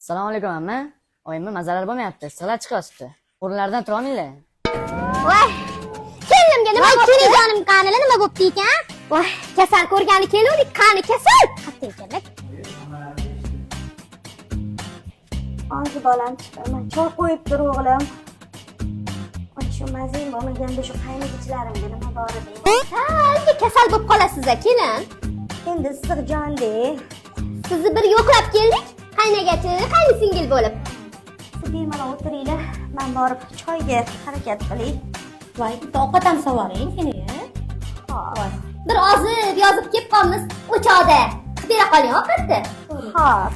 Assalomu alaykum amma. Oyimni mazalari bo'lmayapti. Issiqlar chiqyapti. O'rnlaridan tura olmanglar. Voy, kelinimga nima bo'pti? Jonim qanili nima bo'pti ekan? Voy, kasal ko'rgani keluvdik, qani kasal. Qattiq ekanlar. Anki bolam chiqaman. Choy qo'yib tur o'g'lim. Ana shu mazing bo'lmaganda shu qaynagichilarimga nima bor edi? Ha, endi kasal bo'lib qolasiz kelin. Endi issiqjonde. Sizni bir yo'qlab keldik. Qaynagachi, qaynsingil bo'lib. Siz bemalol o'tiringlar. Men borib choyga harakat qilay. Voy, bitta ovqat ham sovoring, seni. Xo'p. Bir ozib yozib kelib qolmiz o'choqda. Bera qoling ovqatni. Xo'p.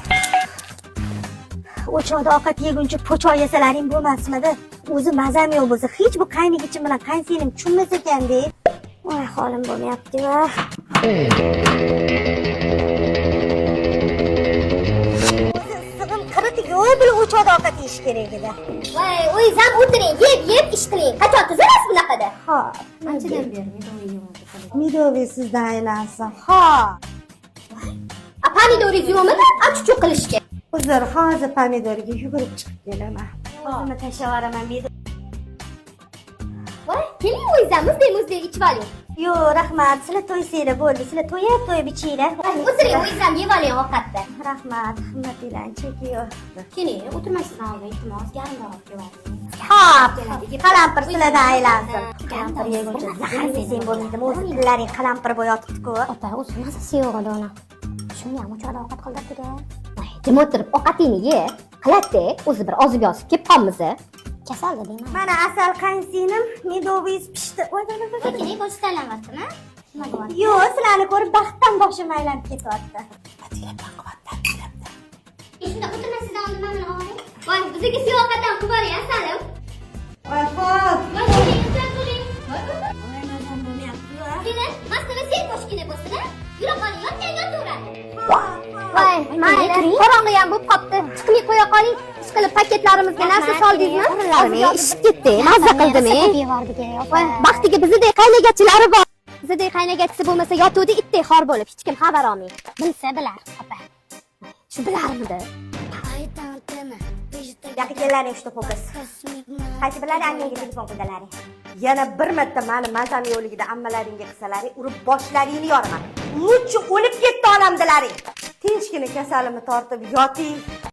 O'choqda ovqat yeguncha po'choq yesalaring bo'lmasmidi? O'zi mazam yo'q bo'lsa, hech bu qaynagichim bilan qaynsinim tushunmas ekanda. Voy, holim bo'lmayapti-va. Yo'q, bir o'choqda ovqat yeyish kerak edi. Voy, o'zingiz ham o'tiring, yeb ish qiling. Qachon tuzalasiz bunaqada? Xo'p. Anchadan beri Midovi sizdan aylansin. Xo'p. A pomidoringiz yo'qmi? Achuchuq qilishga. Uzr, hozir pomidorga yugurib chiqib kelaman. O'zimni tashlab yuboraman. Voy, keling o'zingiz ham muzdek ichib oling. Yo'q, rahmat. Sizlar to'ysanglar bo'ldi. Sizlar to'yib ichinglar. O'tiring, o'zingiz ham yeb oling ovqatni. Rahmat, himmatinglarni chekiyor. Keni, o'tirmasdan oldin iltimos, yarimroq keling. Xo'p, qalampir sizlardan aylansin. Qalampir yeguncha zahar desang bo'lmaydi. O'zi tillaring qalampir bo'yotibdi-ku. Opa, o'zi mazasi yo'q edi ona. Shuni ham o'choqda ovqat qildirdi-da. Voy, jim o'tirib ovqatingni ye. Qilatdi, o'zi bir ozib yozib kelib qolmiz. Kasal deyman. Mana asal qaynsinim, medovingiz pishdi. Keling, ko'z tanlamayaptimi? Yo'q, sizlarni ko'rib baxtdan boshim aylanib ketyapti. Shunda o'tirmasdan oldin mana oling. Voy, bizga siz ovqatdan qilib boring, asalim. Voy, xo'p. Voy, keling, o'tiring. Voy, mazam bo'lmayapti-ku. Keling, masala sen qo'shgina bo'lsa-da, yura qoling, yotgan yotaveradi. Voy, mayli, qorong'i ham bo'lib qopti. Chiqmay qo'ya qoling. Ishqilib paketlarimizga narsa soldingizmi? Ishib ketdi, mazza qildimi? Voy, baxtiga bizdek qaynagachilari bor. Bizdek qaynagachisi bo'lmasa yotuvdi itdek xor bo'lib, hech kim xabar olmaydi. Bilsa bilar, opa. Shu bilarmidi? Yoqqa kelaring shu fokus. Qaysi birlari annenga telefon qildalaring. Yana bir marta meni mazam yo'qligida ammalaringga qilsalaring, urib boshlaringni yoraman. Much o'lib ketdi onamdilaring. Tinchgina kasalimni tortib yoting.